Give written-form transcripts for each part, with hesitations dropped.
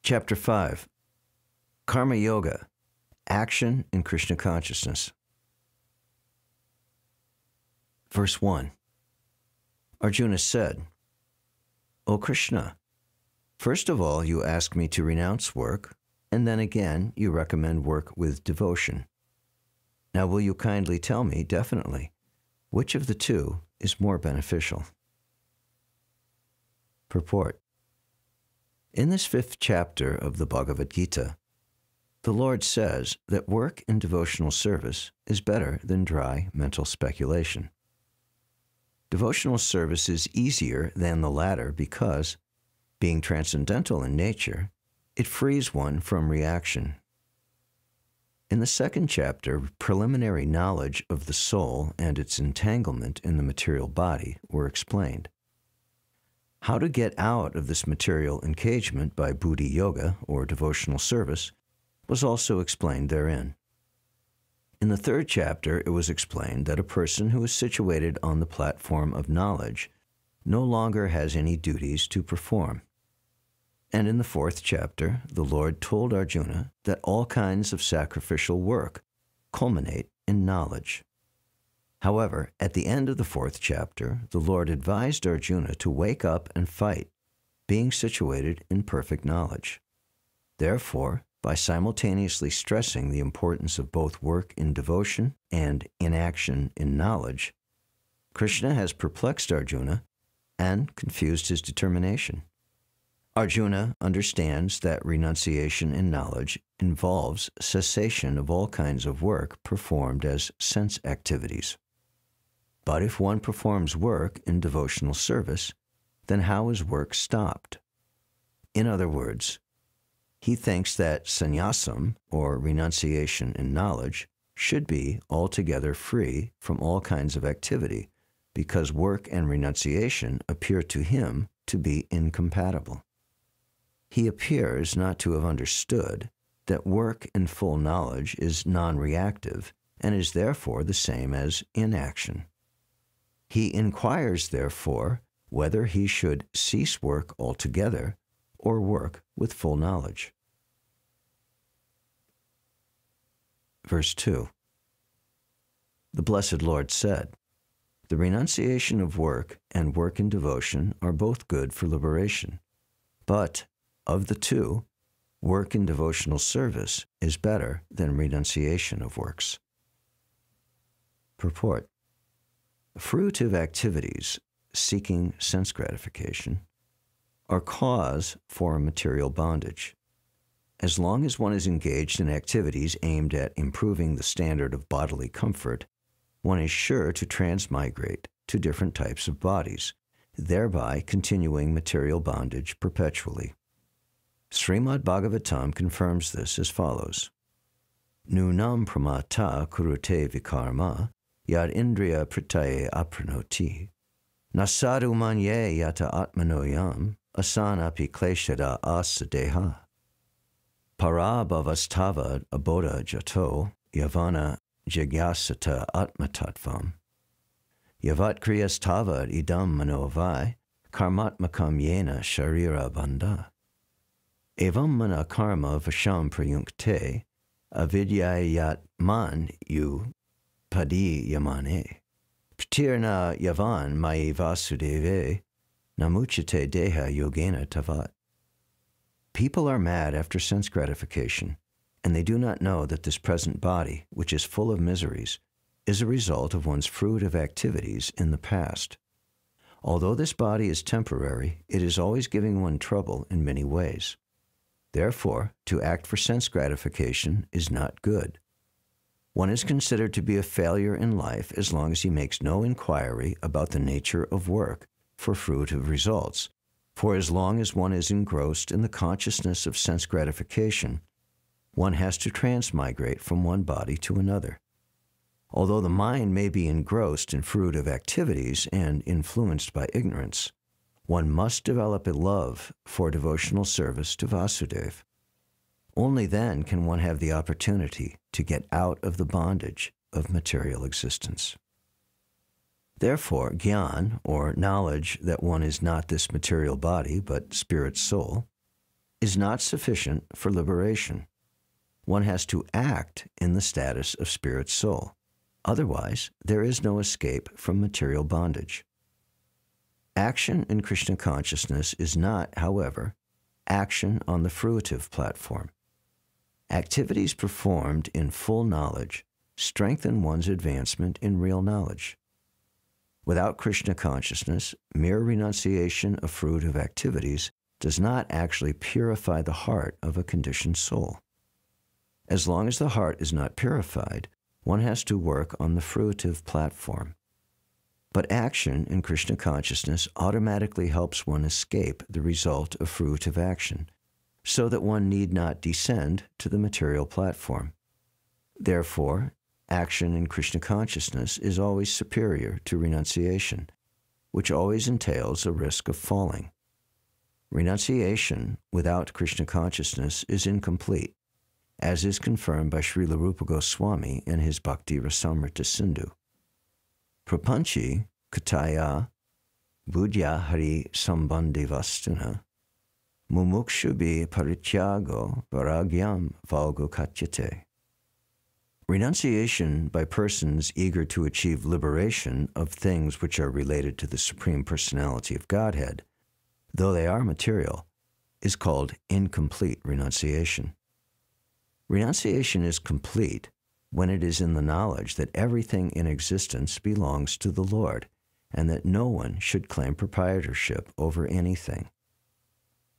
Chapter 5, Karma Yoga, Action in Krishna Consciousness. Verse 1. Arjuna said, O Krishna, first of all you ask me to renounce work, and then again you recommend work with devotion. Now will you kindly tell me definitely, which of the two is more beneficial? Purport. In this 5th chapter of the Bhagavad Gita, the Lord says that work in devotional service is better than dry mental speculation. Devotional service is easier than the latter because, being transcendental in nature, it frees one from reaction. In the 2nd chapter, preliminary knowledge of the soul and its entanglement in the material body were explained. How to get out of this material engagement by buddhi yoga, or devotional service, was also explained therein. In the 3rd chapter, it was explained that a person who is situated on the platform of knowledge no longer has any duties to perform. And in the 4th chapter, the Lord told Arjuna that all kinds of sacrificial work culminate in knowledge. However, at the end of the 4th chapter, the Lord advised Arjuna to wake up and fight, being situated in perfect knowledge. Therefore, by simultaneously stressing the importance of both work in devotion and inaction in knowledge, Krishna has perplexed Arjuna and confused his determination. Arjuna understands that renunciation in knowledge involves cessation of all kinds of work performed as sense activities. But if one performs work in devotional service, then how is work stopped? In other words, he thinks that sannyasam, or renunciation in knowledge, should be altogether free from all kinds of activity, because work and renunciation appear to him to be incompatible. He appears not to have understood that work in full knowledge is non-reactive and is therefore the same as inaction. He inquires, therefore, whether he should cease work altogether or work with full knowledge. Verse 2. The Blessed Lord said, the renunciation of work and work in devotion are both good for liberation, but of the two, work in devotional service is better than renunciation of works. Purport. Fruitive activities, seeking sense gratification, are cause for material bondage. As long as one is engaged in activities aimed at improving the standard of bodily comfort, one is sure to transmigrate to different types of bodies, thereby continuing material bondage perpetually. Srimad Bhagavatam confirms this as follows. Nunam pramata kurute vikarma yad indriya pritaye apranoti nasadu manye yata atmanoyam asanapi kleshada asadeha parabhavastavad abodha jato yavana jigyasata atmatattvam yavat kriyastavad idam manovai karmatmakam yena sharira bandha evam mana karma vasham prayunkte avidyayat man yu padi yamane ptirna yavan mai vasudeve namuchate deha yogena tavat. People are mad after sense gratification, and they do not know that this present body, which is full of miseries, is a result of one's fruitive activities in the past. Although this body is temporary, it is always giving one trouble in many ways. Therefore, to act for sense gratification is not good. One is considered to be a failure in life as long as he makes no inquiry about the nature of work for fruitive results. For as long as one is engrossed in the consciousness of sense gratification, one has to transmigrate from one body to another. Although the mind may be engrossed in fruitive activities and influenced by ignorance, one must develop a love for devotional service to Vasudeva. Only then can one have the opportunity to get out of the bondage of material existence. Therefore, Gyan, or knowledge that one is not this material body but spirit soul, is not sufficient for liberation. One has to act in the status of spirit soul. Otherwise, there is no escape from material bondage. Action in Krishna consciousness is not, however, action on the fruitive platform. Activities performed in full knowledge strengthen one's advancement in real knowledge. Without Krishna consciousness, mere renunciation of fruitive activities does not actually purify the heart of a conditioned soul. As long as the heart is not purified, one has to work on the fruitive platform. But action in Krishna consciousness automatically helps one escape the result of fruitive action, so that one need not descend to the material platform. Therefore, action in Krishna consciousness is always superior to renunciation, which always entails a risk of falling. Renunciation without Krishna consciousness is incomplete, as is confirmed by Srila Rupa Goswami in his Bhakti Rasamrita Sindhu. Prapanchi kataya buddhya hari sambandhi vastuna mumukshubi parityago varagyam valgo katyate. Renunciation by persons eager to achieve liberation of things which are related to the Supreme Personality of Godhead, though they are material, is called incomplete renunciation. Renunciation is complete when it is in the knowledge that everything in existence belongs to the Lord and that no one should claim proprietorship over anything.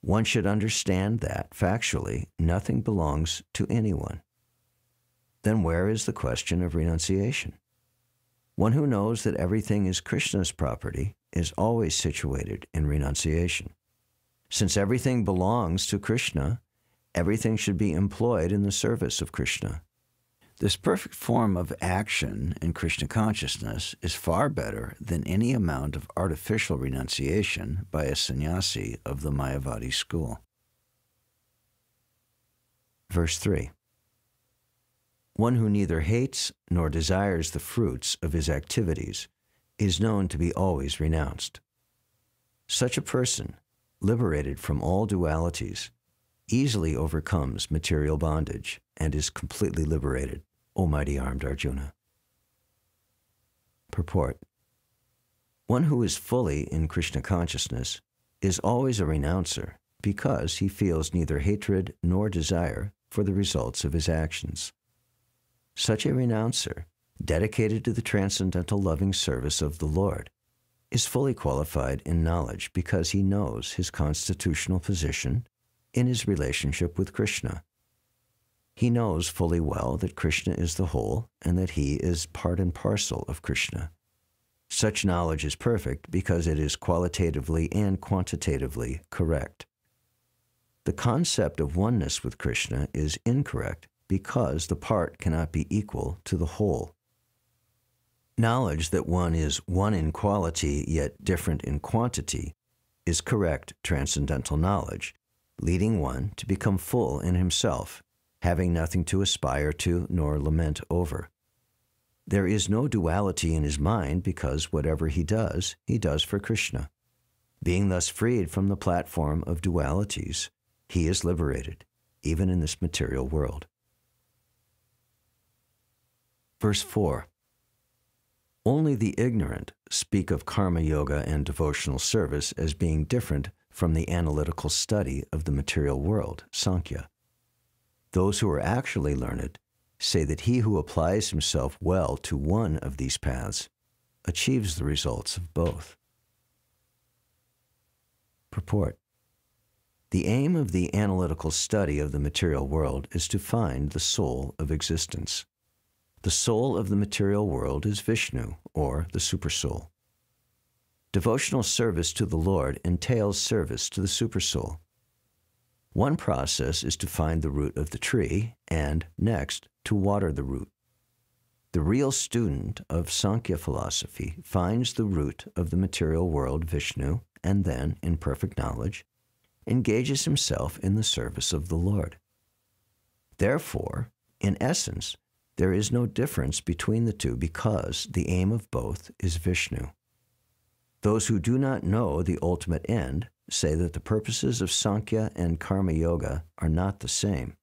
One should understand that, factually, nothing belongs to anyone. Then where is the question of renunciation? One who knows that everything is Krishna's property is always situated in renunciation. Since everything belongs to Krishna, everything should be employed in the service of Krishna. This perfect form of action in Krishna consciousness is far better than any amount of artificial renunciation by a sannyasi of the Mayavadi school. Verse 3. One who neither hates nor desires the fruits of his activities is known to be always renounced. Such a person, liberated from all dualities, easily overcomes material bondage and is completely liberated, O mighty armed Arjuna. Purport. One who is fully in Krishna consciousness is always a renouncer because he feels neither hatred nor desire for the results of his actions. Such a renouncer, dedicated to the transcendental loving service of the Lord, is fully qualified in knowledge because he knows his constitutional position in his relationship with Krishna. He knows fully well that Krishna is the whole and that he is part and parcel of Krishna. Such knowledge is perfect because it is qualitatively and quantitatively correct. The concept of oneness with Krishna is incorrect because the part cannot be equal to the whole. Knowledge that one is one in quality yet different in quantity is correct transcendental knowledge, leading one to become full in himself, having nothing to aspire to nor lament over. There is no duality in his mind because whatever he does for Krishna. Being thus freed from the platform of dualities, he is liberated, even in this material world. Verse 4. Only the ignorant speak of karma yoga and devotional service as being different from the analytical study of the material world, Sankhya. Those who are actually learned say that he who applies himself well to one of these paths achieves the results of both. Purport. The aim of the analytical study of the material world is to find the soul of existence. The soul of the material world is Vishnu, or the Supersoul. Devotional service to the Lord entails service to the Supersoul. One process is to find the root of the tree, and, next, to water the root. The real student of Sankhya philosophy finds the root of the material world, Vishnu, and then, in perfect knowledge, engages himself in the service of the Lord. Therefore, in essence, there is no difference between the two because the aim of both is Vishnu. Those who do not know the ultimate end say that the purposes of Sankhya and Karma Yoga are not the same,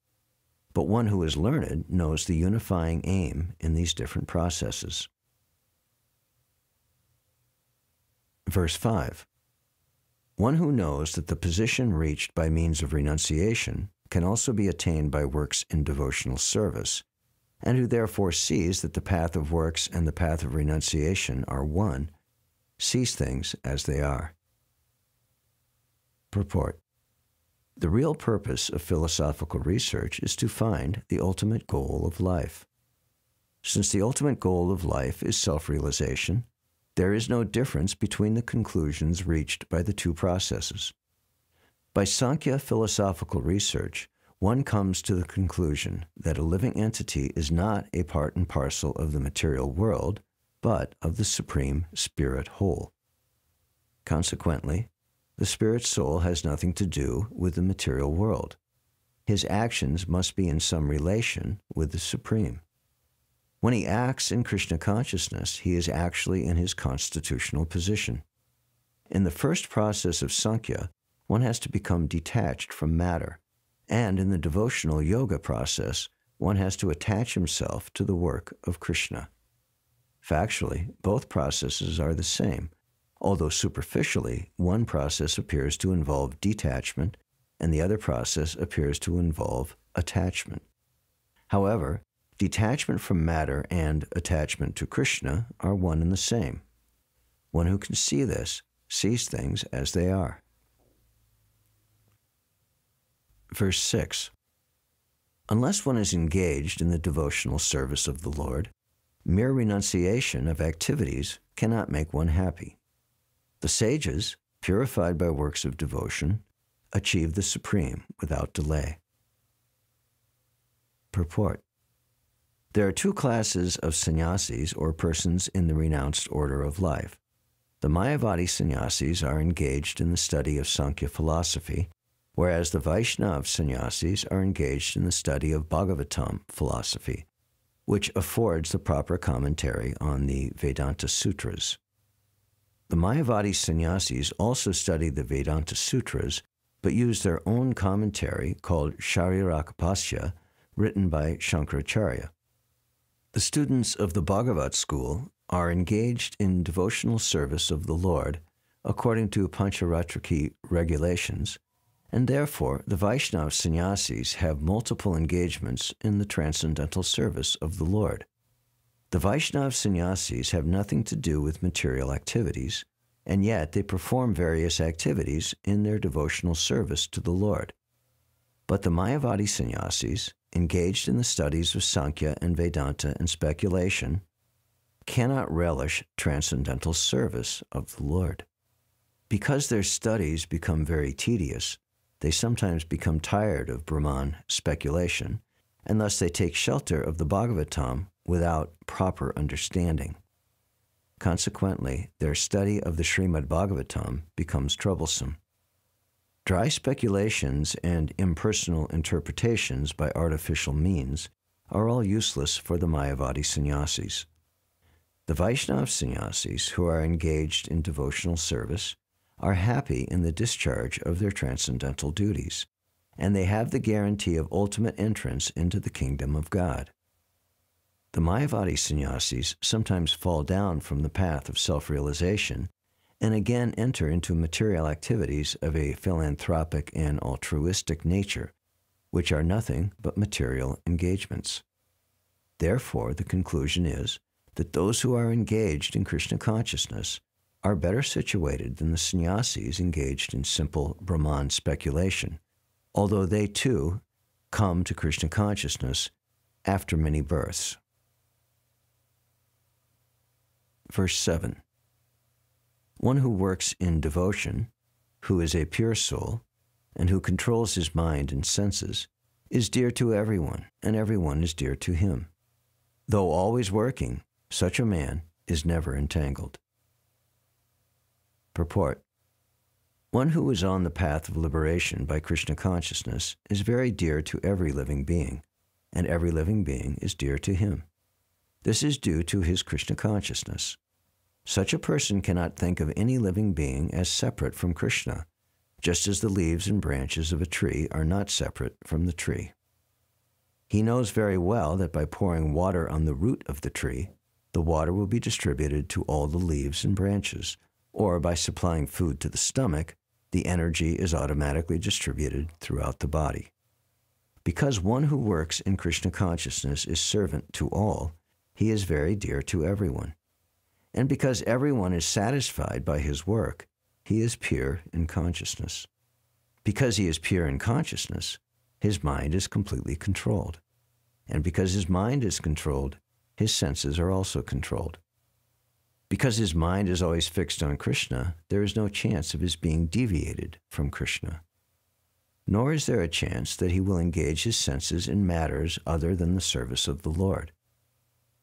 but one who is learned knows the unifying aim in these different processes. Verse 5. One who knows that the position reached by means of renunciation can also be attained by works in devotional service, and who therefore sees that the path of works and the path of renunciation are one, sees things as they are. Purport. The real purpose of philosophical research is to find the ultimate goal of life. Since the ultimate goal of life is self-realization, there is no difference between the conclusions reached by the two processes. By Sankhya philosophical research, one comes to the conclusion that a living entity is not a part and parcel of the material world, but of the Supreme Spirit whole. Consequently, the Spirit soul has nothing to do with the material world. His actions must be in some relation with the Supreme. When he acts in Krishna consciousness, he is actually in his constitutional position. In the first process of Sankhya, one has to become detached from matter, and in the devotional yoga process, one has to attach himself to the work of Krishna. Factually, both processes are the same, although superficially, one process appears to involve detachment and the other process appears to involve attachment. However, detachment from matter and attachment to Krishna are one and the same. One who can see this sees things as they are. Verse 6. Unless one is engaged in the devotional service of the Lord, mere renunciation of activities cannot make one happy. The sages, purified by works of devotion, achieve the Supreme without delay. Purport. There are two classes of sannyasis or persons in the renounced order of life. The Mayavadi sannyasis are engaged in the study of Sankhya philosophy, whereas the Vaishnava sannyasis are engaged in the study of Bhagavatam philosophy, which affords the proper commentary on the Vedanta Sutras. The Mayavadi sannyasis also study the Vedanta Sutras, but use their own commentary called Sharirākapasya, written by Shankaracharya. The students of the Bhagavat school are engaged in devotional service of the Lord according to Pancharatriki regulations, and therefore the Vaishnava sannyasis have multiple engagements in the transcendental service of the Lord. The Vaishnava sannyasis have nothing to do with material activities, and yet they perform various activities in their devotional service to the Lord. But the Mayavadi sannyasis, engaged in the studies of Sankhya and Vedanta and speculation, cannot relish transcendental service of the Lord. Because their studies become very tedious, they sometimes become tired of Brahman speculation, and thus they take shelter of the Bhagavatam without proper understanding. Consequently, their study of the Srimad Bhagavatam becomes troublesome. Dry speculations and impersonal interpretations by artificial means are all useless for the Mayavadi sannyasis. The Vaishnava sannyasis, who are engaged in devotional service, are happy in the discharge of their transcendental duties, and they have the guarantee of ultimate entrance into the kingdom of God. The Mayavadi sannyasis sometimes fall down from the path of self-realization and again enter into material activities of a philanthropic and altruistic nature, which are nothing but material engagements. Therefore, the conclusion is that those who are engaged in Krishna consciousness are better situated than the sannyasis engaged in simple Brahman speculation, although they too come to Krishna consciousness after many births. Verse 7. One who works in devotion, who is a pure soul, and who controls his mind and senses, is dear to everyone, and everyone is dear to him. Though always working, such a man is never entangled. Purport. One who is on the path of liberation by Krishna consciousness is very dear to every living being, and every living being is dear to him. This is due to his Krishna consciousness. Such a person cannot think of any living being as separate from Krishna, just as the leaves and branches of a tree are not separate from the tree. He knows very well that by pouring water on the root of the tree, the water will be distributed to all the leaves and branches, or by supplying food to the stomach, the energy is automatically distributed throughout the body. Because one who works in Krishna consciousness is servant to all, he is very dear to everyone. And because everyone is satisfied by his work, he is pure in consciousness. Because he is pure in consciousness, his mind is completely controlled. And because his mind is controlled, his senses are also controlled. Because his mind is always fixed on Krishna, there is no chance of his being deviated from Krishna. Nor is there a chance that he will engage his senses in matters other than the service of the Lord.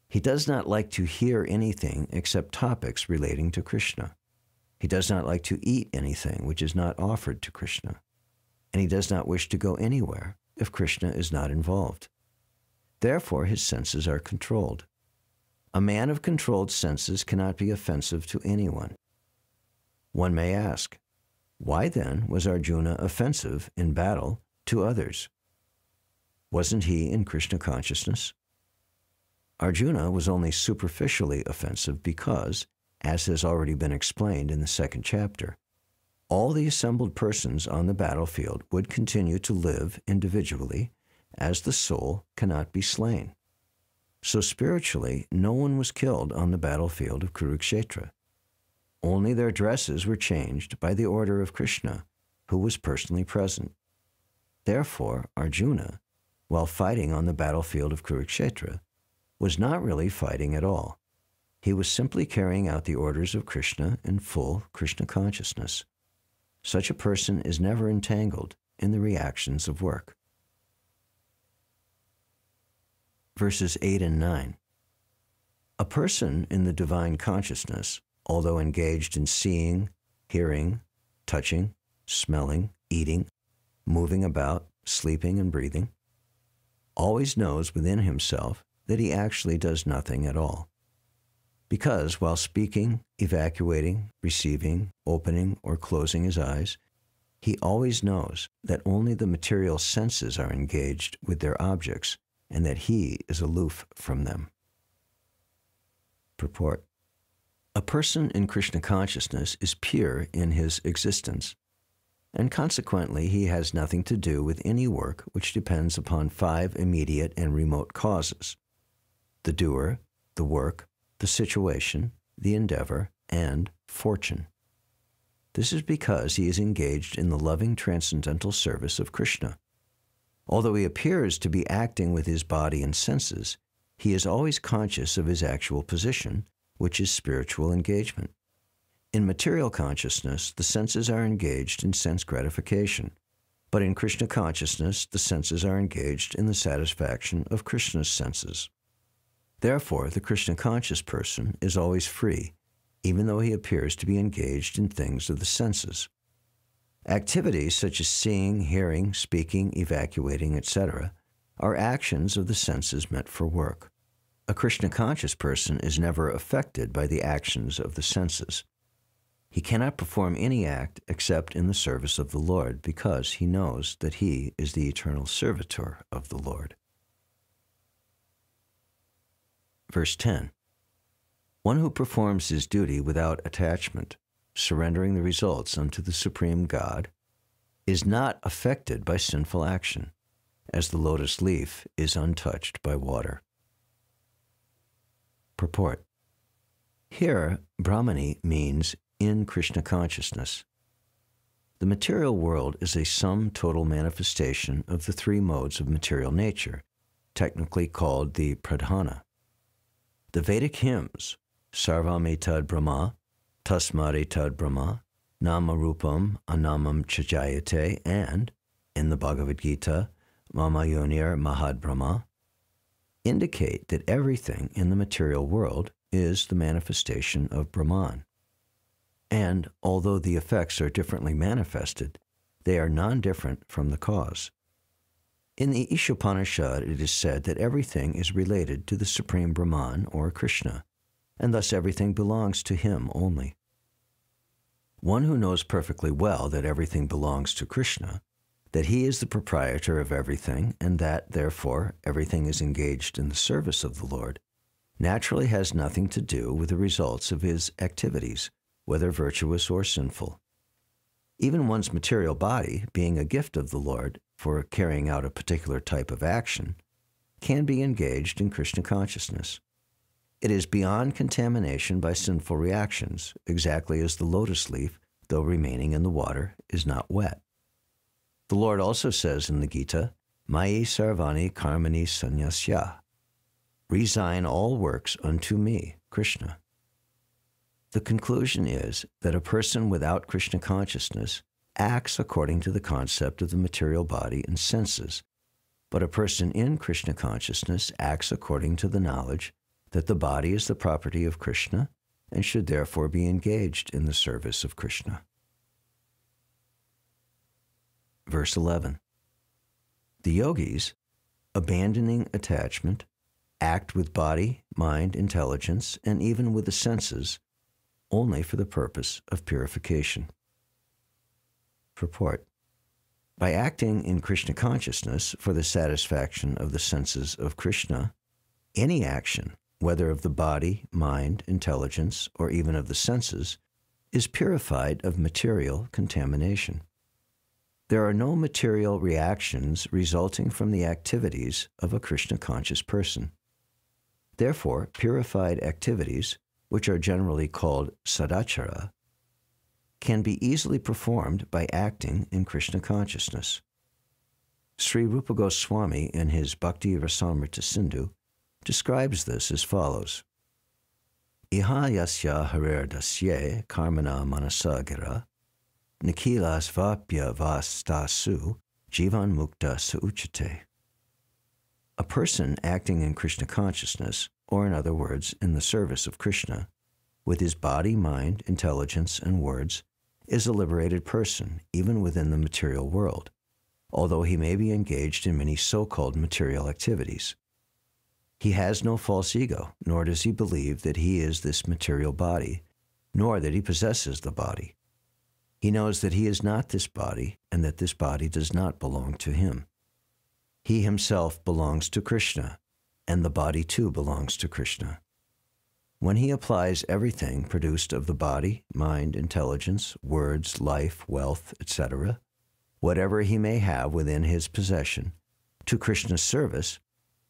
He does not like to hear anything except topics relating to Krishna. He does not like to eat anything which is not offered to Krishna. And he does not wish to go anywhere if Krishna is not involved. Therefore, his senses are controlled. A man of controlled senses cannot be offensive to anyone. One may ask, why then was Arjuna offensive in battle to others? Wasn't he in Krishna consciousness? Arjuna was only superficially offensive because, as has already been explained in the second chapter, all the assembled persons on the battlefield would continue to live individually, as the soul cannot be slain. So spiritually, no one was killed on the battlefield of Kurukshetra. Only their dresses were changed by the order of Krishna, who was personally present. Therefore, Arjuna, while fighting on the battlefield of Kurukshetra, was not really fighting at all. He was simply carrying out the orders of Krishna in full Krishna consciousness. Such a person is never entangled in the reactions of work. Verses 8 and 9. A person in the divine consciousness, although engaged in seeing, hearing, touching, smelling, eating, moving about, sleeping, and breathing, always knows within himself that he actually does nothing at all. Because while speaking, evacuating, receiving, opening, or closing his eyes, he always knows that only the material senses are engaged with their objects and that he is aloof from them. Purport. A person in Krishna consciousness is pure in his existence, and consequently he has nothing to do with any work which depends upon 5 immediate and remote causes: the doer, the work, the situation, the endeavor, and fortune. This is because he is engaged in the loving transcendental service of Krishna. Although he appears to be acting with his body and senses, he is always conscious of his actual position, which is spiritual engagement. In material consciousness, the senses are engaged in sense gratification, but in Krishna consciousness, the senses are engaged in the satisfaction of Krishna's senses. Therefore, the Krishna conscious person is always free, even though he appears to be engaged in things of the senses. Activities such as seeing, hearing, speaking, evacuating, etc., are actions of the senses meant for work. A Krishna conscious person is never affected by the actions of the senses. He cannot perform any act except in the service of the Lord, because he knows that he is the eternal servitor of the Lord. Verse 10. One who performs his duty without attachment, surrendering the results unto the Supreme God, is not affected by sinful action, as the lotus leaf is untouched by water. Purport. Here, Brahmani means in Krishna consciousness. The material world is a sum total manifestation of the 3 modes of material nature, technically called the pradhana. The Vedic hymns, Sarvam Brahma, Tasmad Brahma, Nama Rupam Anamam Chajayate, and, in the Bhagavad Gita, Mama Yonir Mahad Brahma, indicate that everything in the material world is the manifestation of Brahman. And, although the effects are differently manifested, they are non-different from the cause. In the Ishopanishad, it is said that everything is related to the Supreme Brahman or Krishna, and thus everything belongs to him only. One who knows perfectly well that everything belongs to Krishna, that he is the proprietor of everything, and that, therefore, everything is engaged in the service of the Lord, naturally has nothing to do with the results of his activities, whether virtuous or sinful. Even one's material body, being a gift of the Lord for carrying out a particular type of action, can be engaged in Krishna consciousness. It is beyond contamination by sinful reactions, exactly as the lotus leaf, though remaining in the water, is not wet. The Lord also says in the Gita, Mayi sarvani karmani sanyasya, resign all works unto me, Krishna. The conclusion is that a person without Krishna consciousness acts according to the concept of the material body and senses, but a person in Krishna consciousness acts according to the knowledge that the body is the property of Krishna and should therefore be engaged in the service of Krishna. Verse 11. The yogis, abandoning attachment, act with body, mind, intelligence, and even with the senses, only for the purpose of purification. Purport. By acting in Krishna consciousness for the satisfaction of the senses of Krishna, any action, whether of the body, mind, intelligence, or even of the senses, is purified of material contamination. There are no material reactions resulting from the activities of a Krishna-conscious person. Therefore, purified activities, which are generally called sadachara, can be easily performed by acting in Krishna consciousness. Sri Rupa Goswami, in his Bhakti Rasamrita Sindhu, describes this as follows. Iha yasya harer dasye karmana manasagira nikilas vapya vastasu jivan mukta sauchate. A person acting in Krishna consciousness, or in other words, in the service of Krishna, with his body, mind, intelligence, and words, is a liberated person, even within the material world, although he may be engaged in many so-called material activities. He has no false ego, nor does he believe that he is this material body, nor that he possesses the body. He knows that he is not this body, and that this body does not belong to him. He himself belongs to Krishna, and the body too belongs to Krishna. When he applies everything produced of the body, mind, intelligence, words, life, wealth, etc., whatever he may have within his possession, to Krishna's service,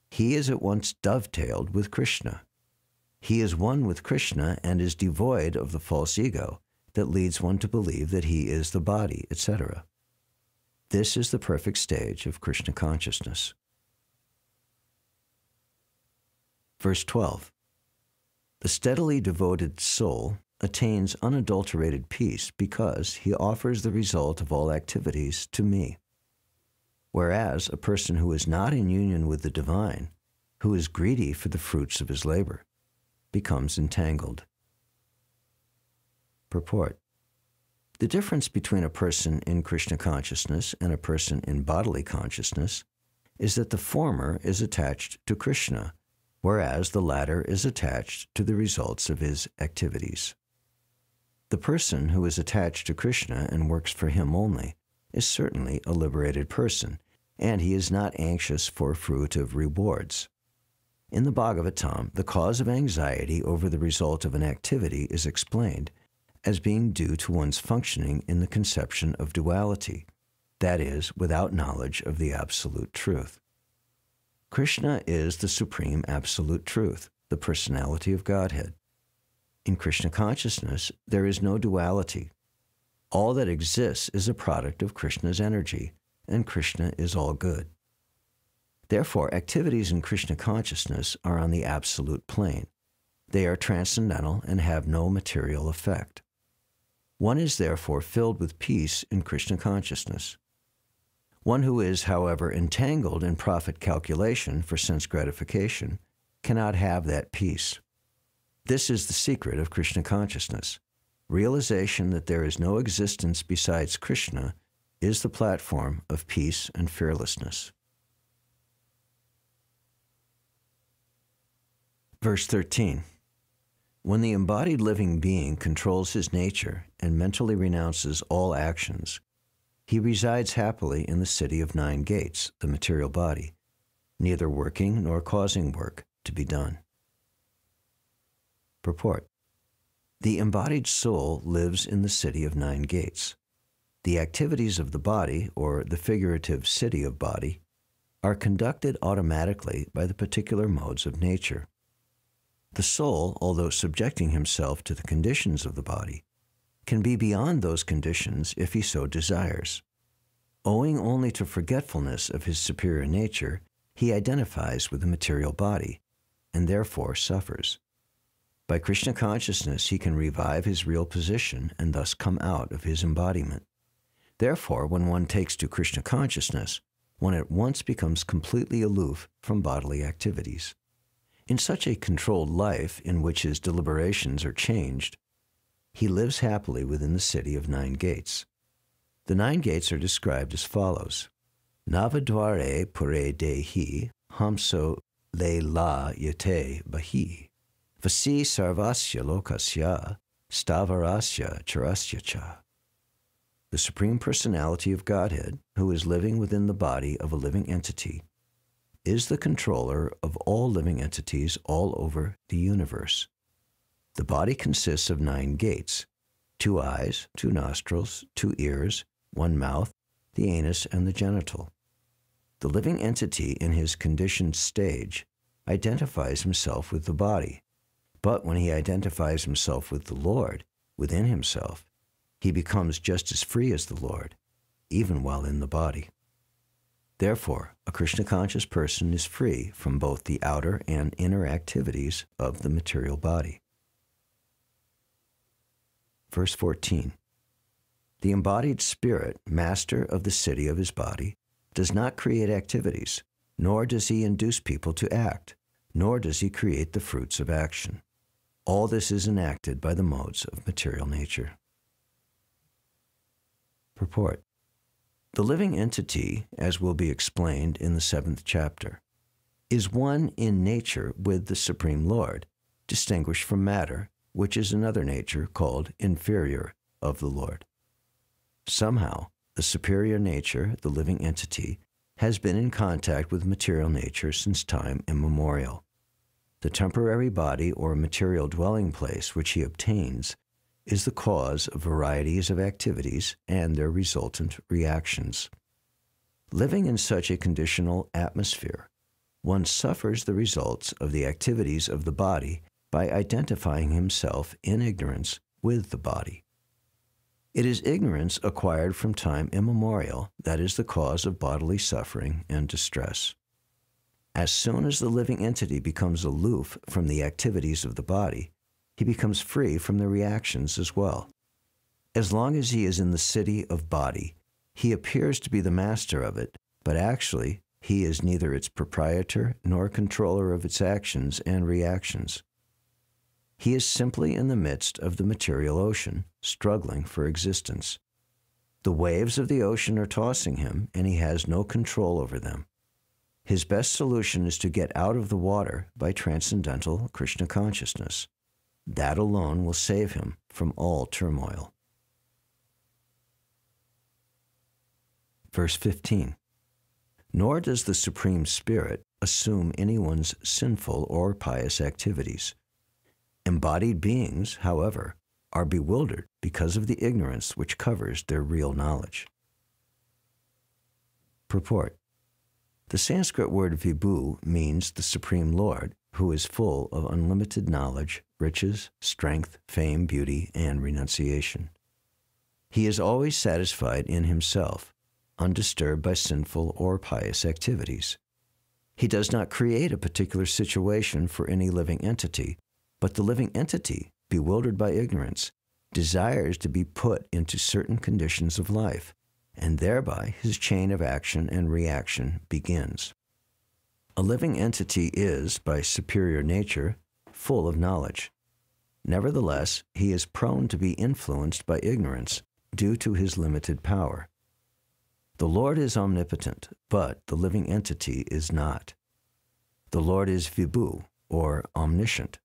he is at once dovetailed with Krishna. He is one with Krishna and is devoid of the false ego that leads one to believe that he is the body, etc. This is the perfect stage of Krishna consciousness. Verse 12. The steadily devoted soul attains unadulterated peace because he offers the result of all activities to me. Whereas a person who is not in union with the divine, who is greedy for the fruits of his labor, becomes entangled. Purport. The difference between a person in Krishna consciousness and a person in bodily consciousness is that the former is attached to Krishna, whereas the latter is attached to the results of his activities. The person who is attached to Krishna and works for him only is certainly a liberated person, and he is not anxious for fruitive rewards. In the Bhagavatam, the cause of anxiety over the result of an activity is explained as being due to one's functioning in the conception of duality, that is, without knowledge of the absolute truth. Krishna is the supreme absolute truth, the personality of Godhead. In Krishna consciousness, there is no duality. All that exists is a product of Krishna's energy, and Krishna is all good. Therefore, activities in Krishna consciousness are on the absolute plane. They are transcendental and have no material effect. One is therefore filled with peace in Krishna consciousness. One who is, however, entangled in profit calculation for sense gratification cannot have that peace. This is the secret of Krishna consciousness. Realization that there is no existence besides Krishna is the platform of peace and fearlessness. Verse 13. When the embodied living being controls his nature and mentally renounces all actions, he resides happily in the city of 9 gates, the material body, neither working nor causing work to be done. Purport. The embodied soul lives in the city of 9 gates. The activities of the body, or the figurative city of body, are conducted automatically by the particular modes of nature. The soul, although subjecting himself to the conditions of the body, can be beyond those conditions if he so desires. Owing only to forgetfulness of his superior nature, he identifies with the material body, and therefore suffers. By Krishna consciousness, he can revive his real position and thus come out of his embodiment. Therefore, when one takes to Krishna consciousness, one at once becomes completely aloof from bodily activities. In such a controlled life in which his deliberations are changed, he lives happily within the city of 9 gates. The 9 gates are described as follows. Navadware pure dehi hamso le la yate bahi vasi sarvasya lokasya stavarasya charasya cha. The Supreme Personality of Godhead, who is living within the body of a living entity, is the controller of all living entities all over the universe. The body consists of 9 gates, 2 eyes, 2 nostrils, 2 ears, 1 mouth, the anus, and the genital. The living entity in his conditioned stage identifies himself with the body, but when he identifies himself with the Lord within himself, he becomes just as free as the Lord, even while in the body. Therefore, a Krishna-conscious person is free from both the outer and inner activities of the material body. Verse 14. The embodied spirit, master of the city of his body, does not create activities, nor does he induce people to act, nor does he create the fruits of action. All this is enacted by the modes of material nature. Purport. The living entity, as will be explained in the 7th chapter, is one in nature with the Supreme Lord, distinguished from matter, which is another nature called inferior of the Lord. Somehow, the superior nature, the living entity, has been in contact with material nature since time immemorial. The temporary body or material dwelling place which he obtains is the cause of varieties of activities and their resultant reactions. Living in such a conditional atmosphere, one suffers the results of the activities of the body by identifying himself in ignorance with the body. It is ignorance acquired from time immemorial that is the cause of bodily suffering and distress. As soon as the living entity becomes aloof from the activities of the body, he becomes free from the reactions as well. As long as he is in the city of body, he appears to be the master of it, but actually he is neither its proprietor nor controller of its actions and reactions. He is simply in the midst of the material ocean, struggling for existence. The waves of the ocean are tossing him, and he has no control over them. His best solution is to get out of the water by transcendental Krishna consciousness. That alone will save him from all turmoil. Verse 15. Nor does the Supreme Spirit assume anyone's sinful or pious activities. Embodied beings, however, are bewildered because of the ignorance which covers their real knowledge. Purport. The Sanskrit word vibhu means the Supreme Lord, who is full of unlimited knowledge, riches, strength, fame, beauty, and renunciation. He is always satisfied in himself, undisturbed by sinful or pious activities. He does not create a particular situation for any living entity, but the living entity, bewildered by ignorance, desires to be put into certain conditions of life, and thereby his chain of action and reaction begins. A living entity is, by superior nature, full of knowledge. Nevertheless, he is prone to be influenced by ignorance due to his limited power. The Lord is omnipotent, but the living entity is not. The Lord is vibhu, or omniscient.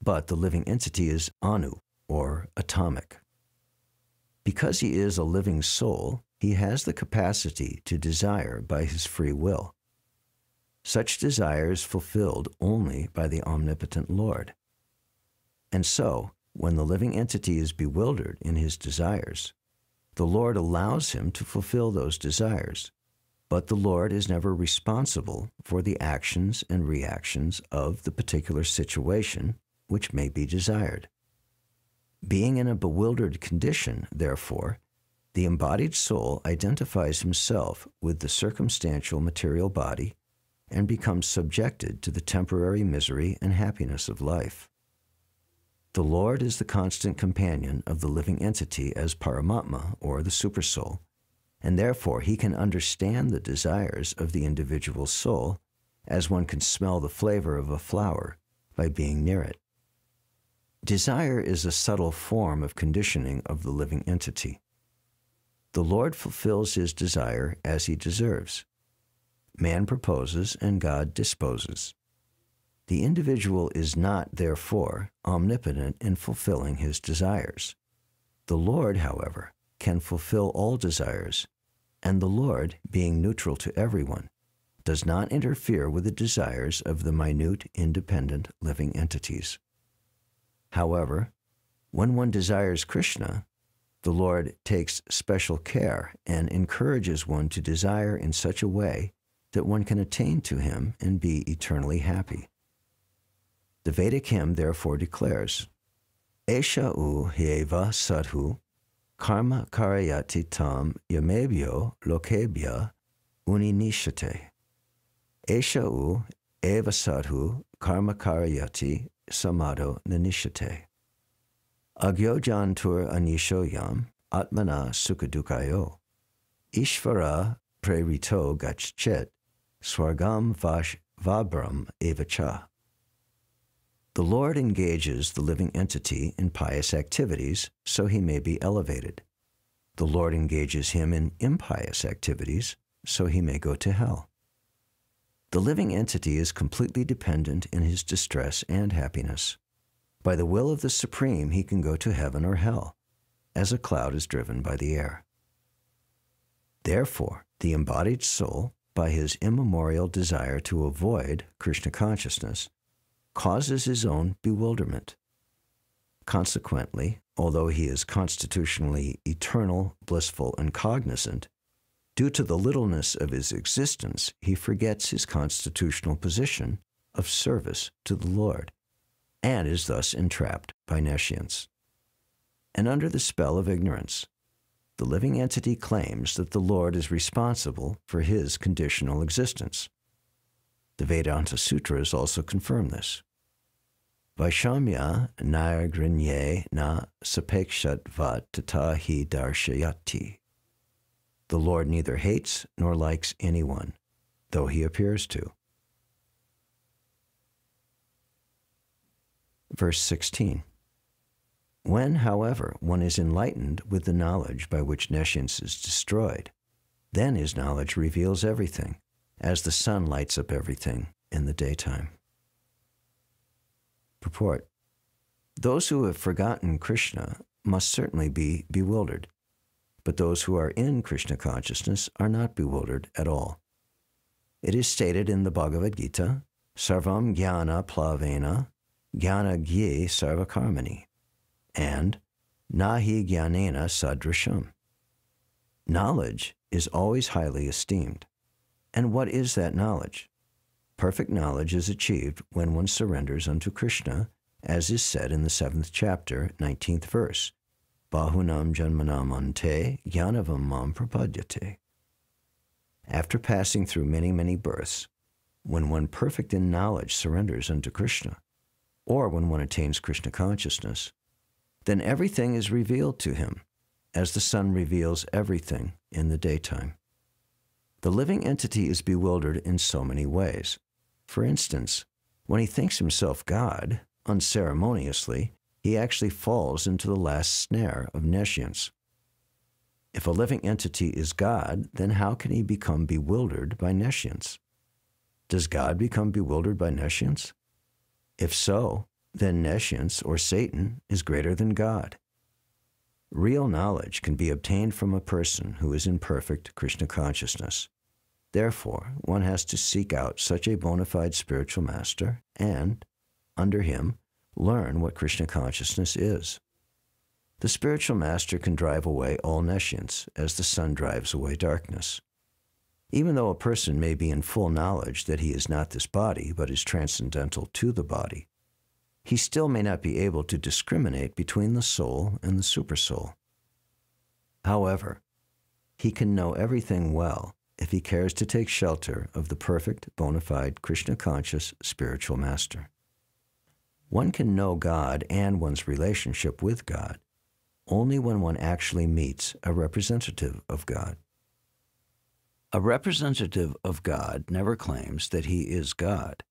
but the living entity is anu, or atomic. Because he is a living soul, he has the capacity to desire by his free will. Such desire is fulfilled only by the omnipotent Lord. And so, when the living entity is bewildered in his desires, the Lord allows him to fulfill those desires, but the Lord is never responsible for the actions and reactions of the particular situation which may be desired. Being in a bewildered condition, therefore, the embodied soul identifies himself with the circumstantial material body and becomes subjected to the temporary misery and happiness of life. The Lord is the constant companion of the living entity as Paramatma, or the Supersoul, and therefore he can understand the desires of the individual soul as one can smell the flavor of a flower by being near it. Desire is a subtle form of conditioning of the living entity. The Lord fulfills his desire as he deserves. Man proposes and God disposes. The individual is not, therefore, omnipotent in fulfilling his desires. The Lord, however, can fulfill all desires, and the Lord, being neutral to everyone, does not interfere with the desires of the minute, independent living entities. However, when one desires Krishna, the Lord takes special care and encourages one to desire in such a way that one can attain to him and be eternally happy. The Vedic hymn therefore declares, Esha u hyeva sadhu karma karayati tam yamebhyo lokebhya uninishate. Esha u eva sadhu karma karayati samado nanishate. Agyojantur anisho yam atmana sukadukayo. Ishvara prerito gachchet swargam vash vabram evacha. The Lord engages the living entity in pious activities so he may be elevated. The Lord engages him in impious activities so he may go to hell. The living entity is completely dependent in his distress and happiness. By the will of the Supreme, he can go to heaven or hell, as a cloud is driven by the air. Therefore, the embodied soul, by his immemorial desire to avoid Krishna consciousness, causes his own bewilderment. Consequently, although he is constitutionally eternal, blissful, and cognizant, due to the littleness of his existence, he forgets his constitutional position of service to the Lord, and is thus entrapped by nescience. And under the spell of ignorance, the living entity claims that the Lord is responsible for his conditional existence. The Vedanta Sutras also confirm this. Vaishamya nayagrinye na sapekshat vat tata hi darshayati. The Lord neither hates nor likes anyone, though he appears to. Verse 16. When, however, one is enlightened with the knowledge by which nescience is destroyed, then his knowledge reveals everything, as the sun lights up everything in the daytime. Purport. Those who have forgotten Krishna must certainly be bewildered, but those who are in Krishna consciousness are not bewildered at all. It is stated in the Bhagavad Gita, Sarvam Jnana Plavena Jnana Gye Sarvakarmani, and Nahi Jnanena Sadrasham. Knowledge is always highly esteemed. And what is that knowledge? Perfect knowledge is achieved when one surrenders unto Krishna, as is said in the 7th chapter, 19th verse, Bahunam Janmanam Ante Jnanavam Mam Prapadyate. After passing through many, many births, when one perfect in knowledge surrenders unto Krishna, or when one attains Krishna consciousness, then everything is revealed to him, as the sun reveals everything in the daytime. The living entity is bewildered in so many ways. For instance, when he thinks himself God, unceremoniously, he actually falls into the last snare of nescience. If a living entity is God, then how can he become bewildered by nescience? Does God become bewildered by nescience? If so, then nescience, or Satan, is greater than God. Real knowledge can be obtained from a person who is in perfect Krishna consciousness. Therefore, one has to seek out such a bona fide spiritual master and, under him, learn what Krishna consciousness is. The spiritual master can drive away all nescience as the sun drives away darkness. Even though a person may be in full knowledge that he is not this body but is transcendental to the body, he still may not be able to discriminate between the soul and the supersoul. However, he can know everything well if he cares to take shelter of the perfect, bona fide, Krishna-conscious spiritual master. One can know God and one's relationship with God only when one actually meets a representative of God. A representative of God never claims that he is God,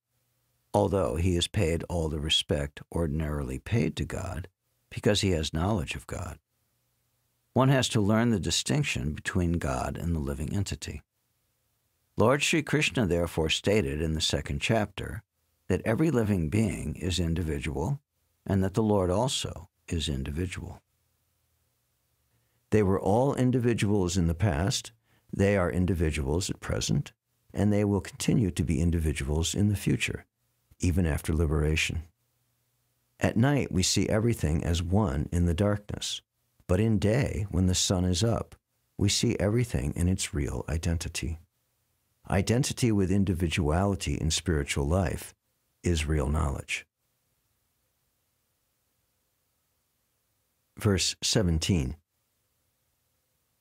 although he is paid all the respect ordinarily paid to God because he has knowledge of God. One has to learn the distinction between God and the living entity. Lord Sri Krishna therefore stated in the second chapter that every living being is individual and that the Lord also is individual. They were all individuals in the past, they are individuals at present, and they will continue to be individuals in the future, even after liberation. At night, we see everything as one in the darkness, but in day, when the sun is up, we see everything in its real identity. Identity with individuality in spiritual life is real knowledge. Verse 17.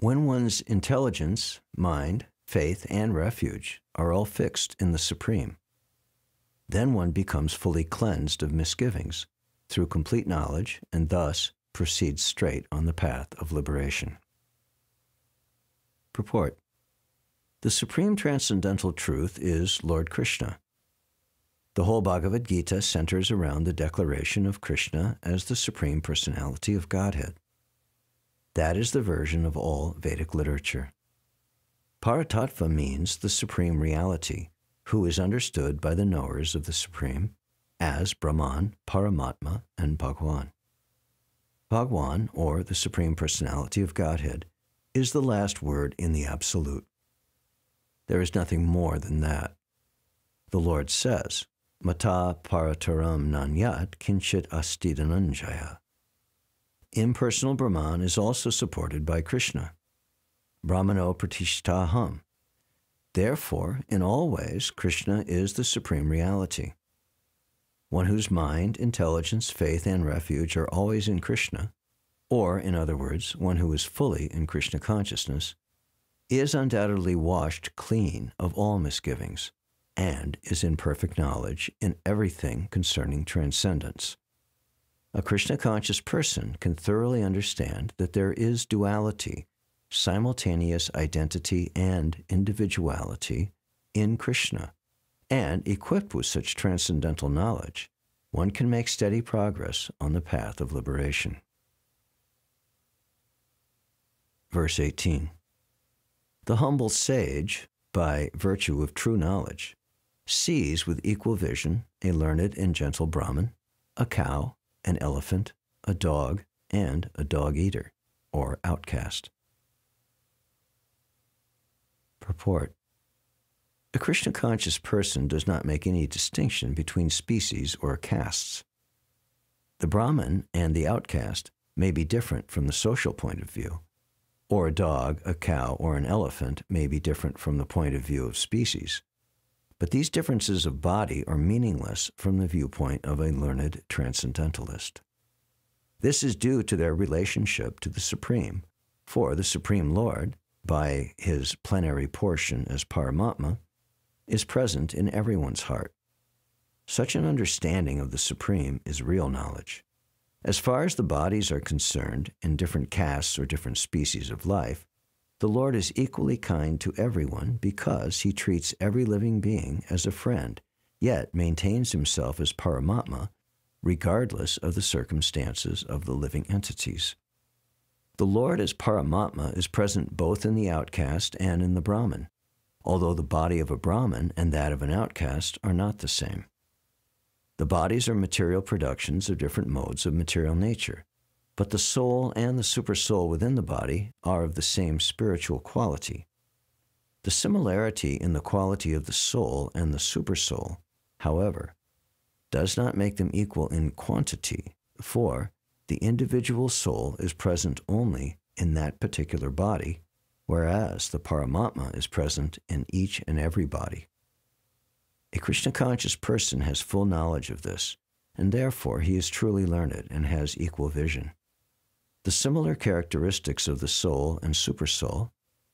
When one's intelligence, mind, faith, and refuge are all fixed in the Supreme, then one becomes fully cleansed of misgivings through complete knowledge and thus proceeds straight on the path of liberation. Purport. The Supreme Transcendental Truth is Lord Krishna. The whole Bhagavad Gita centers around the declaration of Krishna as the Supreme Personality of Godhead. That is the version of all Vedic literature. Paratattva means the Supreme Reality, who is understood by the knowers of the Supreme as Brahman, Paramatma, and Bhagwan. Bhagwan, or the Supreme Personality of Godhead, is the last word in the Absolute. There is nothing more than that. The Lord says, Mata parataram nanyat kinchit asti dhananjaya. Impersonal Brahman is also supported by Krishna. Brahmano pratishtaham. Therefore, in all ways, Krishna is the Supreme Reality. One whose mind, intelligence, faith, and refuge are always in Krishna, or, in other words, one who is fully in Krishna consciousness, is undoubtedly washed clean of all misgivings, and is in perfect knowledge in everything concerning transcendence. A Krishna-conscious person can thoroughly understand that there is duality, simultaneous identity and individuality in Krishna, and equipped with such transcendental knowledge, one can make steady progress on the path of liberation. Verse 18. The humble sage, by virtue of true knowledge, sees with equal vision a learned and gentle Brahmin, a cow, an elephant, a dog, and a dog-eater, or outcast. Purport. A Krishna-conscious person does not make any distinction between species or castes. The Brahmin and the outcast may be different from the social point of view, or a dog, a cow, or an elephant may be different from the point of view of species. But these differences of body are meaningless from the viewpoint of a learned transcendentalist. This is due to their relationship to the Supreme, for the Supreme Lord, by his plenary portion as Paramatma, is present in everyone's heart. Such an understanding of the Supreme is real knowledge. As far as the bodies are concerned, in different castes or different species of life, the Lord is equally kind to everyone because he treats every living being as a friend, yet maintains himself as Paramatma, regardless of the circumstances of the living entities. The Lord as Paramatma is present both in the outcast and in the Brahmin, although the body of a Brahmin and that of an outcast are not the same. The bodies are material productions of different modes of material nature, but the soul and the supersoul within the body are of the same spiritual quality. The similarity in the quality of the soul and the supersoul, however, does not make them equal in quantity, for the individual soul is present only in that particular body, whereas the Paramatma is present in each and every body. A Krishna-conscious person has full knowledge of this, and therefore he is truly learned and has equal vision. The similar characteristics of the soul and supersoul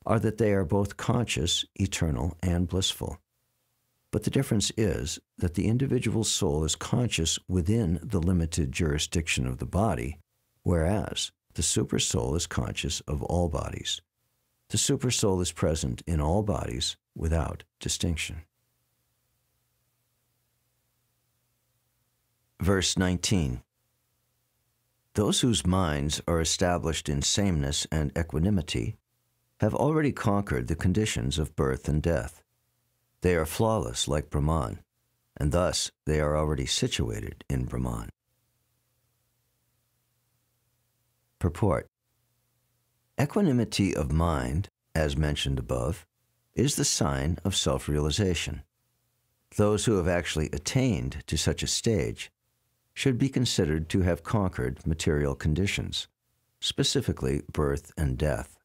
are that they are both conscious, eternal, and blissful. But the difference is that the individual soul is conscious within the limited jurisdiction of the body, whereas the supersoul is conscious of all bodies. The supersoul is present in all bodies without distinction. Verse 19. Those whose minds are established in sameness and equanimity have already conquered the conditions of birth and death. They are flawless like Brahman, and thus they are already situated in Brahman. Purport. Equanimity of mind, as mentioned above, is the sign of self-realization. Those who have actually attained to such a stage should be considered to have conquered material conditions, specifically birth and death.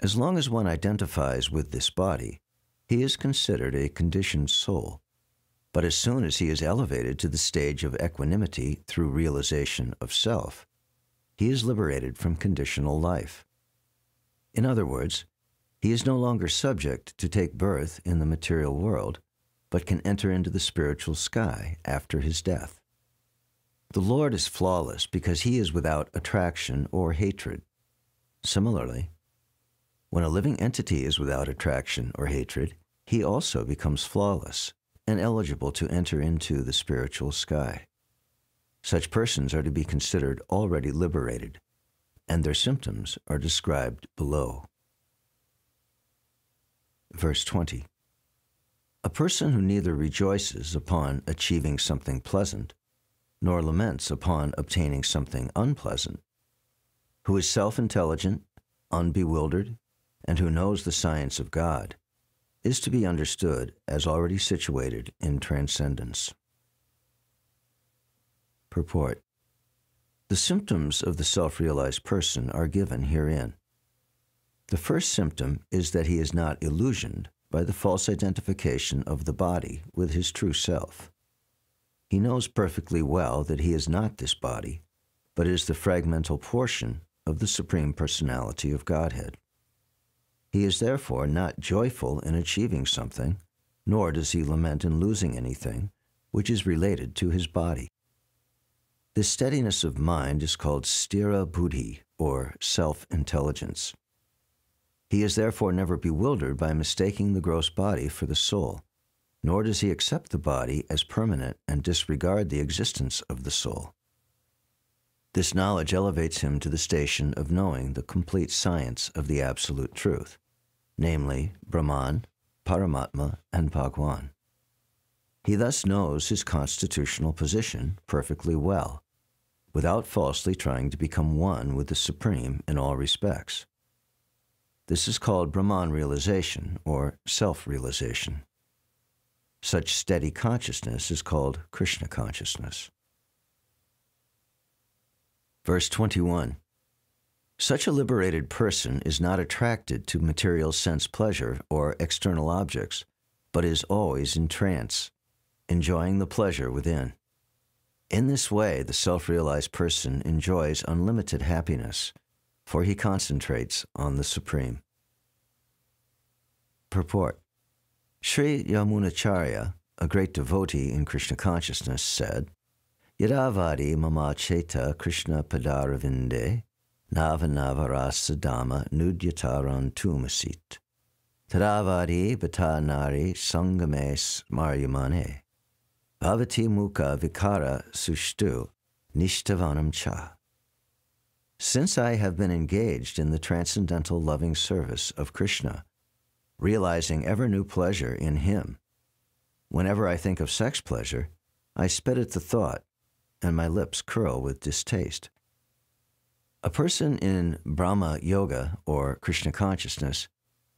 As long as one identifies with this body, he is considered a conditioned soul. But as soon as he is elevated to the stage of equanimity through realization of self, he is liberated from conditional life. In other words, he is no longer subject to take birth in the material world, but can enter into the spiritual sky after his death. The Lord is flawless because he is without attraction or hatred. Similarly, when a living entity is without attraction or hatred, he also becomes flawless and eligible to enter into the spiritual sky. Such persons are to be considered already liberated, and their symptoms are described below. Verse 20. A person who neither rejoices upon achieving something pleasant, nor laments upon obtaining something unpleasant, who is self-intelligent, unbewildered, and who knows the science of God, is to be understood as already situated in transcendence. Purport. The symptoms of the self-realized person are given herein. The first symptom is that he is not illusioned by the false identification of the body with his true self. He knows perfectly well that he is not this body, but is the fragmental portion of the Supreme Personality of Godhead. He is therefore not joyful in achieving something, nor does he lament in losing anything, which is related to his body. This steadiness of mind is called sthira buddhi, or self-intelligence. He is therefore never bewildered by mistaking the gross body for the soul, nor does he accept the body as permanent and disregard the existence of the soul. This knowledge elevates him to the station of knowing the complete science of the Absolute Truth, namely Brahman, Paramatma, and Bhagwan. He thus knows his constitutional position perfectly well, without falsely trying to become one with the Supreme in all respects. This is called Brahman realization, or self-realization. Such steady consciousness is called Krishna consciousness. Verse 21. Such a liberated person is not attracted to material sense pleasure or external objects, but is always in trance, enjoying the pleasure within. In this way, the self-realized person enjoys unlimited happiness, for he concentrates on the Supreme. Purport. Sri Yamunacharya, a great devotee in Krishna consciousness, said, Yadavadi mama cheta Krishna padaravinde navanavara dhamma nudyataran tumasit tadavadi bata nari sangames maryamane bhavati mukha vikara sushtu nishtavanam cha. Since I have been engaged in the transcendental loving service of Krishna, realizing ever new pleasure in him, whenever I think of sex pleasure, I spit at the thought, and my lips curl with distaste. A person in Brahma Yoga or Krishna consciousness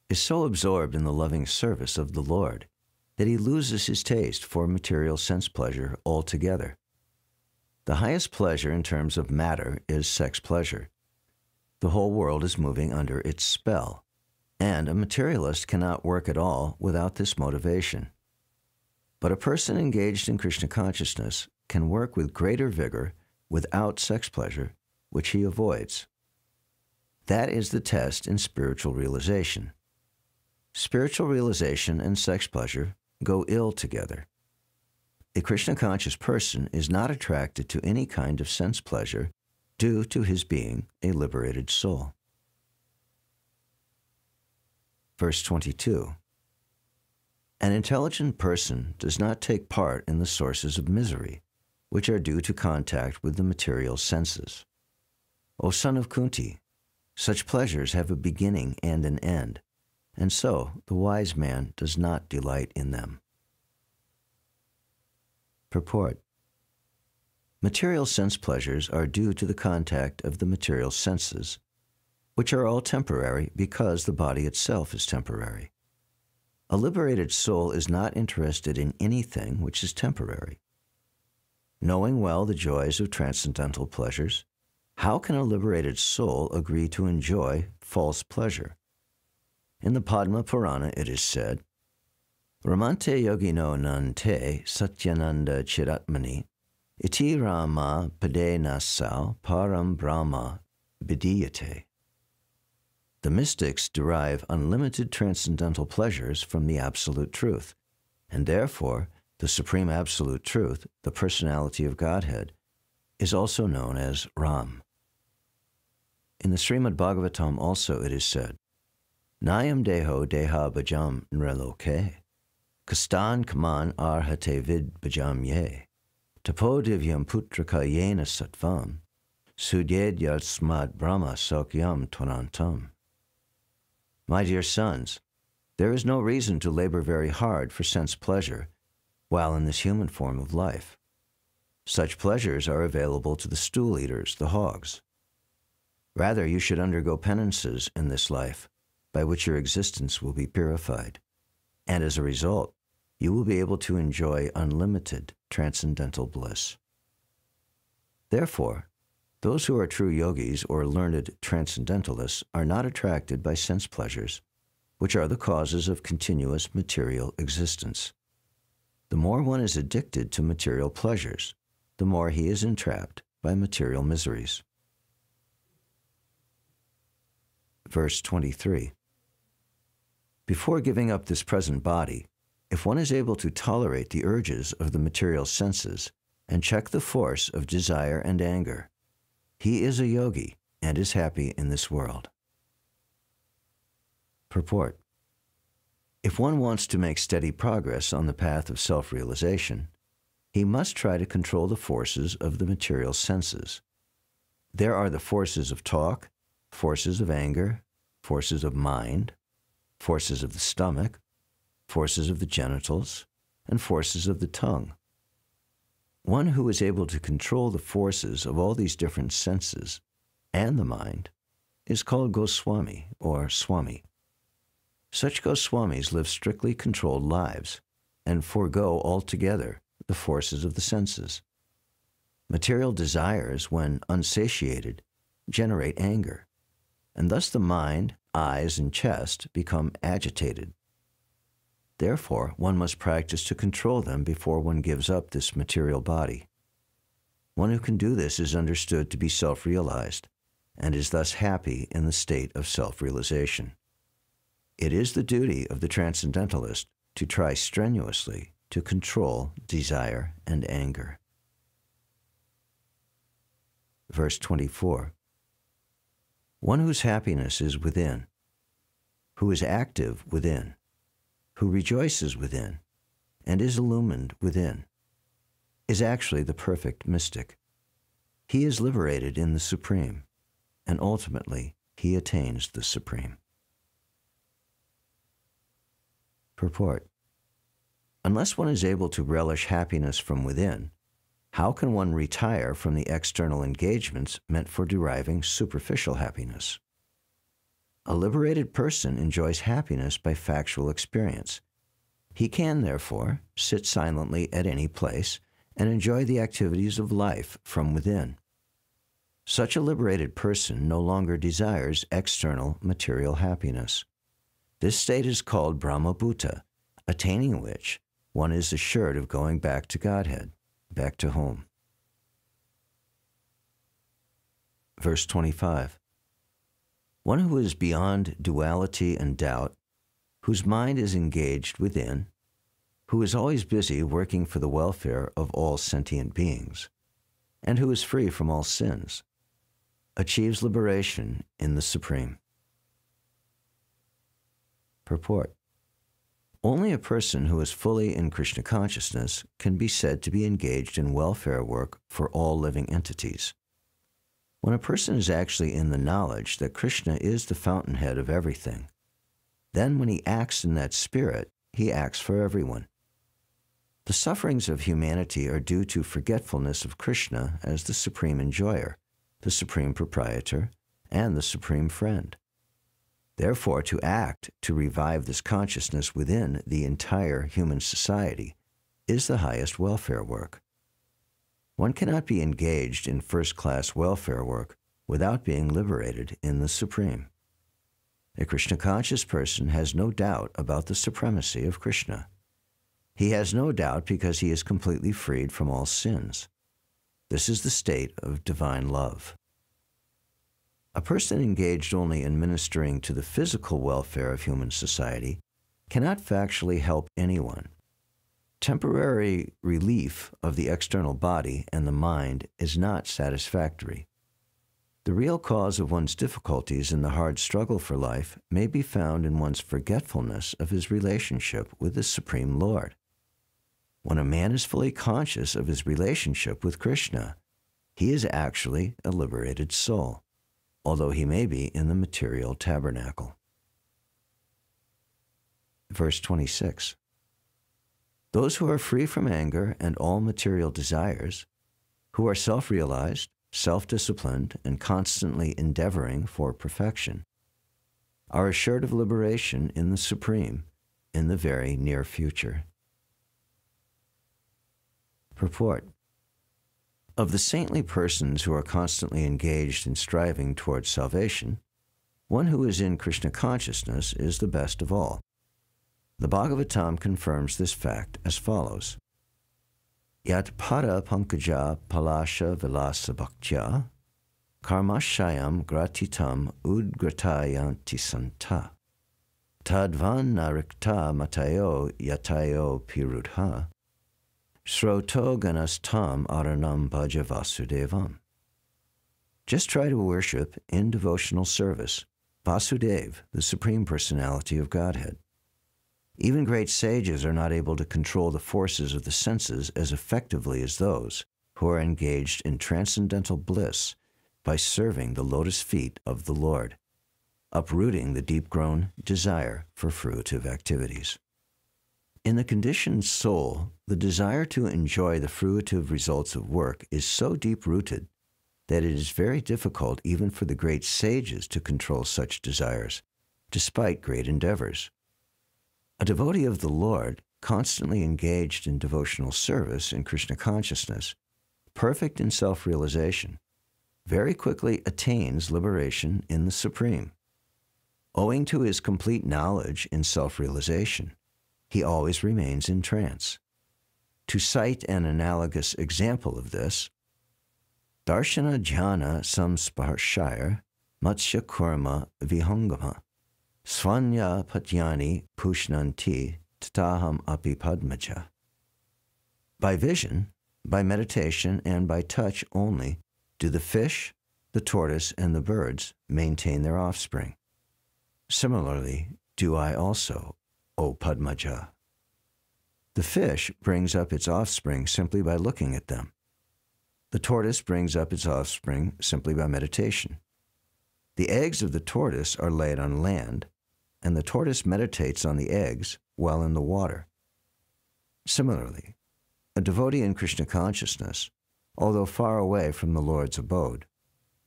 is so absorbed in the loving service of the Lord that he loses his taste for material sense pleasure altogether. The highest pleasure in terms of matter is sex pleasure. The whole world is moving under its spell, and a materialist cannot work at all without this motivation. But a person engaged in Krishna consciousness can work with greater vigor without sex pleasure, which he avoids. That is the test in spiritual realization. Spiritual realization and sex pleasure go ill together. A Krishna-conscious person is not attracted to any kind of sense pleasure due to his being a liberated soul. Verse 22. An intelligent person does not take part in the sources of misery, which are due to contact with the material senses. O son of Kunti, such pleasures have a beginning and an end, and so the wise man does not delight in them. Purport. Material sense pleasures are due to the contact of the material senses, which are all temporary because the body itself is temporary. A liberated soul is not interested in anything which is temporary. Knowing well the joys of transcendental pleasures, how can a liberated soul agree to enjoy false pleasure? In the Padma Purana it is said, Ramante yogino nante satyananda chiratmani iti rama pade nasau param brahma vidiyate. The mystics derive unlimited transcendental pleasures from the Absolute Truth, and therefore the Supreme Absolute Truth, the Personality of Godhead, is also known as Ram. In the Srimad Bhagavatam also it is said, Nayam deho deha bhajam nreloke, kastan kaman arhate vid bhajam ye, tapo divyam putraka yena sattvam, sudyed yasmad brahma sokyam tvanantam. My dear sons, there is no reason to labor very hard for sense pleasure while in this human form of life. Such pleasures are available to the stool eaters, the hogs. Rather, you should undergo penances in this life, by which your existence will be purified, and as a result, you will be able to enjoy unlimited transcendental bliss. Therefore, those who are true yogis or learned transcendentalists are not attracted by sense pleasures, which are the causes of continuous material existence. The more one is addicted to material pleasures, the more he is entrapped by material miseries. Verse 23. Before giving up this present body, if one is able to tolerate the urges of the material senses and check the force of desire and anger, he is a yogi and is happy in this world. Purport. If one wants to make steady progress on the path of self-realization, he must try to control the forces of the material senses. There are the forces of talk, forces of anger, forces of mind, forces of the stomach, forces of the genitals, and forces of the tongue. One who is able to control the forces of all these different senses and the mind is called Goswami or Swami. Such Goswamis live strictly controlled lives and forego altogether the forces of the senses. Material desires, when unsatiated, generate anger, and thus the mind, eyes, and chest become agitated. Therefore, one must practice to control them before one gives up this material body. One who can do this is understood to be self-realized, and is thus happy in the state of self-realization. It is the duty of the transcendentalist to try strenuously to control desire and anger. Verse 24. One whose happiness is within, who is active within, who rejoices within, and is illumined within, is actually the perfect mystic. He is liberated in the Supreme, and ultimately he attains the Supreme. Purport. Unless one is able to relish happiness from within, how can one retire from the external engagements meant for deriving superficial happiness? A liberated person enjoys happiness by factual experience. He can, therefore, sit silently at any place and enjoy the activities of life from within. Such a liberated person no longer desires external material happiness. This state is called Brahmabhuta, attaining which one is assured of going back to Godhead, back to home. Verse 25. One who is beyond duality and doubt, whose mind is engaged within, who is always busy working for the welfare of all sentient beings, and who is free from all sins, achieves liberation in the Supreme. Purport. Only a person who is fully in Krishna consciousness can be said to be engaged in welfare work for all living entities. When a person is actually in the knowledge that Krishna is the fountainhead of everything, then when he acts in that spirit, he acts for everyone. The sufferings of humanity are due to forgetfulness of Krishna as the supreme enjoyer, the supreme proprietor, and the supreme friend. Therefore, to act to revive this consciousness within the entire human society is the highest welfare work. One cannot be engaged in first-class welfare work without being liberated in the Supreme. A Krishna-conscious person has no doubt about the supremacy of Krishna. He has no doubt because he is completely freed from all sins. This is the state of divine love. A person engaged only in ministering to the physical welfare of human society cannot factually help anyone. Temporary relief of the external body and the mind is not satisfactory. The real cause of one's difficulties in the hard struggle for life may be found in one's forgetfulness of his relationship with the Supreme Lord. When a man is fully conscious of his relationship with Krishna, he is actually a liberated soul, although he may be in the material tabernacle. Verse 26. Those who are free from anger and all material desires, who are self-realized, self-disciplined, and constantly endeavoring for perfection, are assured of liberation in the Supreme in the very near future. Purport. Of the saintly persons who are constantly engaged in striving towards salvation, one who is in Krishna consciousness is the best of all. The Bhagavatam confirms this fact as follows. Yat para pankaja palasha vilasa bhaktya karmashayam gratitam udgratayanti santa tadvan narikta matayo yatayo pirudha sroto ganastam aranam bhaja vasudevam. Just try to worship in devotional service Vasudeva, the Supreme Personality of Godhead. Even great sages are not able to control the forces of the senses as effectively as those who are engaged in transcendental bliss by serving the lotus feet of the Lord, uprooting the deep-grown desire for fruitive activities. In the conditioned soul, the desire to enjoy the fruitive results of work is so deep-rooted that it is very difficult even for the great sages to control such desires, despite great endeavors. A devotee of the Lord, constantly engaged in devotional service in Krishna consciousness, perfect in self-realization, very quickly attains liberation in the Supreme. Owing to his complete knowledge in self-realization, he always remains in trance. To cite an analogous example of this, Darshana Jhana Samsparshaya Matsya Kurma Vihangama Svanya Patyani Pushnanti Tataham Api Padmaja. By vision, by meditation, and by touch only do the fish, the tortoise, and the birds maintain their offspring. Similarly, do I also, O Padmaja. The fish brings up its offspring simply by looking at them. The tortoise brings up its offspring simply by meditation. The eggs of the tortoise are laid on land, and the tortoise meditates on the eggs while in the water. Similarly, a devotee in Krishna consciousness, although far away from the Lord's abode,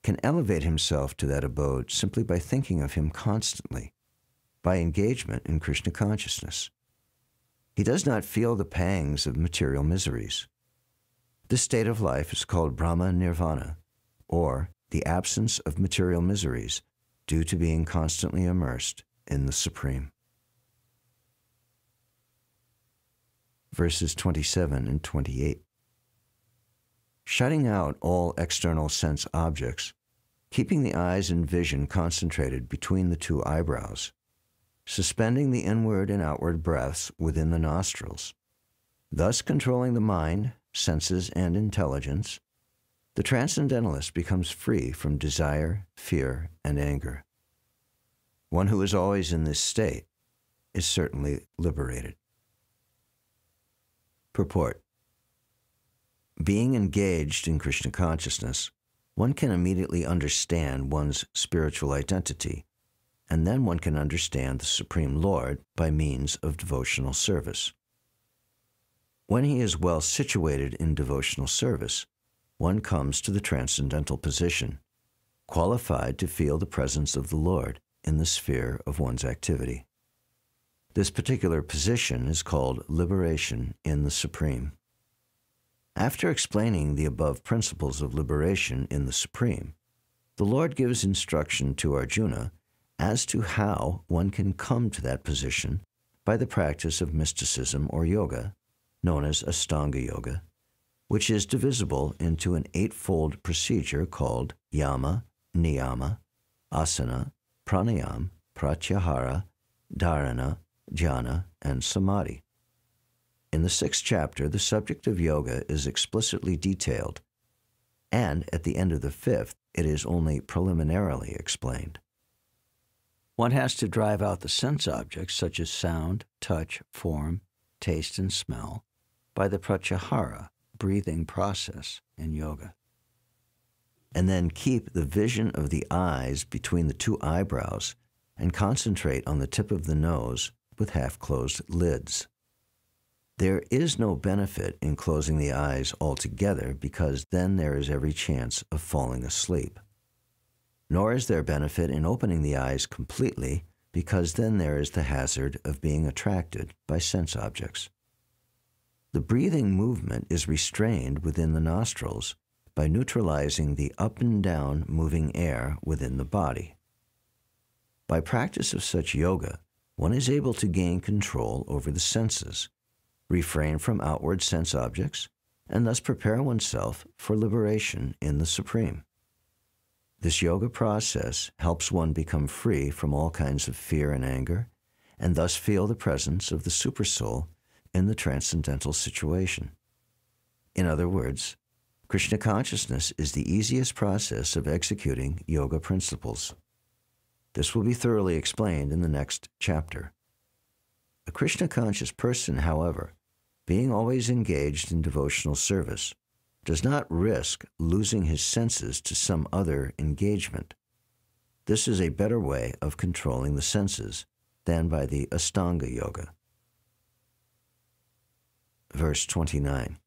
can elevate himself to that abode simply by thinking of him constantly, by engagement in Krishna consciousness. He does not feel the pangs of material miseries. This state of life is called Brahma Nirvana, or the absence of material miseries due to being constantly immersed in the Supreme. Verses 27 and 28. Shutting out all external sense objects, keeping the eyes and vision concentrated between the two eyebrows, suspending the inward and outward breaths within the nostrils, thus controlling the mind, senses, and intelligence, the transcendentalist becomes free from desire, fear, and anger. One who is always in this state is certainly liberated. Purport. Being engaged in Krishna consciousness, one can immediately understand one's spiritual identity, and then one can understand the Supreme Lord by means of devotional service. When he is well situated in devotional service, one comes to the transcendental position, qualified to feel the presence of the Lord in the sphere of one's activity. This particular position is called liberation in the Supreme. After explaining the above principles of liberation in the Supreme, the Lord gives instruction to Arjuna as to how one can come to that position by the practice of mysticism or yoga, known as Ashtanga Yoga, which is divisible into an eightfold procedure called Yama, Niyama, Asana, Pranayama, Pratyahara, Dharana, Jhana, and Samadhi. In the 6th chapter, the subject of yoga is explicitly detailed, and at the end of the 5th, it is only preliminarily explained. One has to drive out the sense objects such as sound, touch, form, taste, and smell by the pratyahara, breathing process in yoga. And then keep the vision of the eyes between the two eyebrows and concentrate on the tip of the nose with half-closed lids. There is no benefit in closing the eyes altogether because then there is every chance of falling asleep. Nor is there benefit in opening the eyes completely because then there is the hazard of being attracted by sense objects. The breathing movement is restrained within the nostrils by neutralizing the up and down moving air within the body. By practice of such yoga, one is able to gain control over the senses, refrain from outward sense objects, and thus prepare oneself for liberation in the Supreme. This yoga process helps one become free from all kinds of fear and anger, and thus feel the presence of the Supersoul in the transcendental situation. In other words, Krishna consciousness is the easiest process of executing yoga principles. This will be thoroughly explained in the next chapter. A Krishna-conscious person, however, being always engaged in devotional service, does not risk losing his senses to some other engagement. This is a better way of controlling the senses than by the Ashtanga Yoga. Verse 29.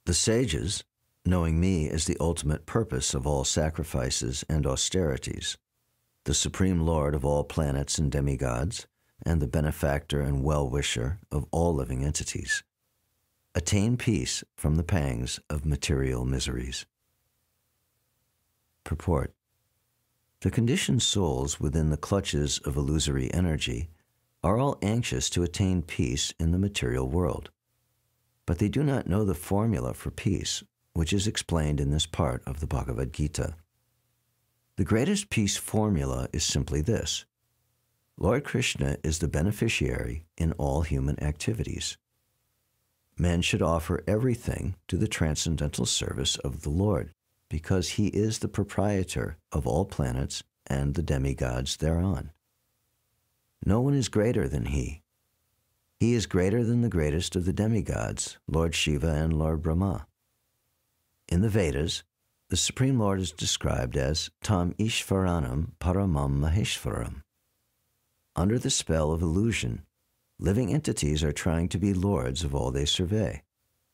The sages, knowing me as the ultimate purpose of all sacrifices and austerities, the Supreme Lord of all planets and demigods, and the benefactor and well-wisher of all living entities, attain peace from the pangs of material miseries. Purport. The conditioned souls within the clutches of illusory energy are all anxious to attain peace in the material world, but they do not know the formula for peace, which is explained in this part of the Bhagavad Gita. The greatest peace formula is simply this: Lord Krishna is the beneficiary in all human activities. Men should offer everything to the transcendental service of the Lord, because he is the proprietor of all planets and the demigods thereon. No one is greater than he. He is greater than the greatest of the demigods, Lord Shiva and Lord Brahma. In the Vedas, the Supreme Lord is described as Tam Ishvaranam Paramam Maheshvaram. Under the spell of illusion, living entities are trying to be lords of all they survey,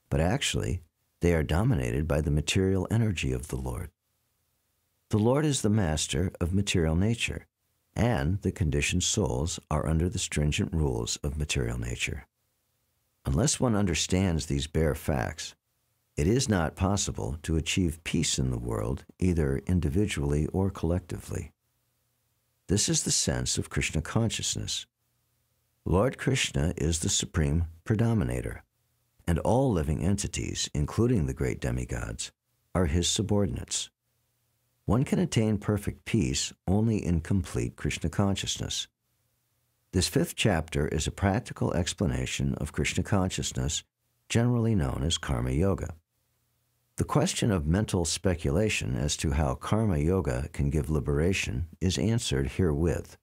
but actually, they are dominated by the material energy of the Lord. The Lord is the master of material nature, and the conditioned souls are under the stringent rules of material nature. Unless one understands these bare facts, it is not possible to achieve peace in the world, either individually or collectively. This is the sense of Krishna consciousness. Lord Krishna is the supreme predominator, and all living entities, including the great demigods, are his subordinates. One can attain perfect peace only in complete Krishna consciousness. This 5th chapter is a practical explanation of Krishna consciousness, generally known as Karma Yoga. The question of mental speculation as to how Karma Yoga can give liberation is answered herewith.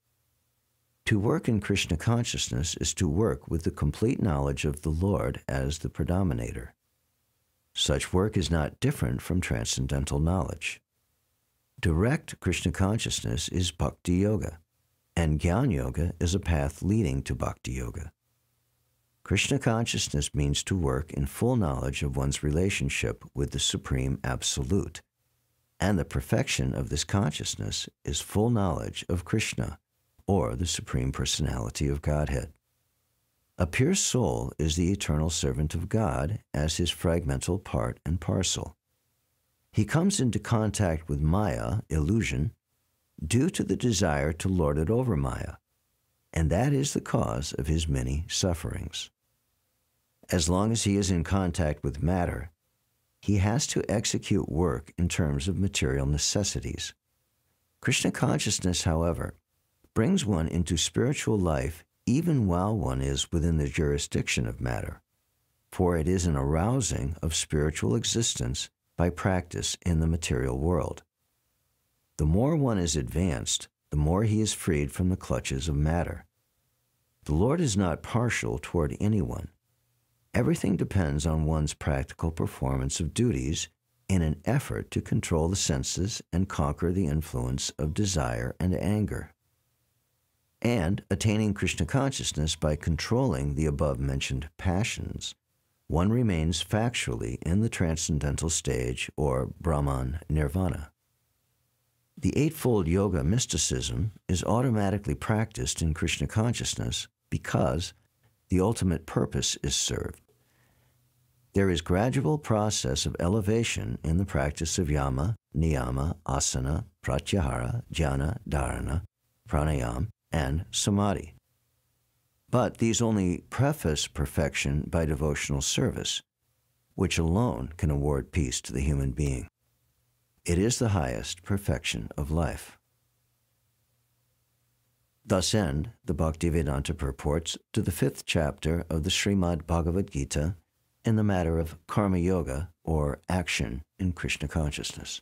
To work in Krishna consciousness is to work with the complete knowledge of the Lord as the predominator. Such work is not different from transcendental knowledge. Direct Krishna consciousness is Bhakti Yoga, and Jnana Yoga is a path leading to Bhakti Yoga. Krishna consciousness means to work in full knowledge of one's relationship with the Supreme Absolute, and the perfection of this consciousness is full knowledge of Krishna, or the Supreme Personality of Godhead. A pure soul is the eternal servant of God as his fragmental part and parcel. He comes into contact with Maya, illusion, due to the desire to lord it over Maya, and that is the cause of his many sufferings. As long as he is in contact with matter, he has to execute work in terms of material necessities. Krishna consciousness, however, brings one into spiritual life even while one is within the jurisdiction of matter, for it is an arousing of spiritual existence by practice in the material world. The more one is advanced, the more he is freed from the clutches of matter. The Lord is not partial toward anyone. Everything depends on one's practical performance of duties in an effort to control the senses and conquer the influence of desire and anger. And attaining Krishna consciousness by controlling the above-mentioned passions, one remains factually in the transcendental stage or Brahman Nirvana. The Eightfold Yoga mysticism is automatically practiced in Krishna consciousness because the ultimate purpose is served. There is gradual process of elevation in the practice of yama, niyama, asana, pratyahara, jhana, dharana, pranayama, and samadhi. But these only preface perfection by devotional service, which alone can award peace to the human being. It is the highest perfection of life. Thus end the Bhaktivedanta purports to the 5th chapter of the Srimad Bhagavad Gita in the matter of Karma Yoga, or action in Krishna consciousness.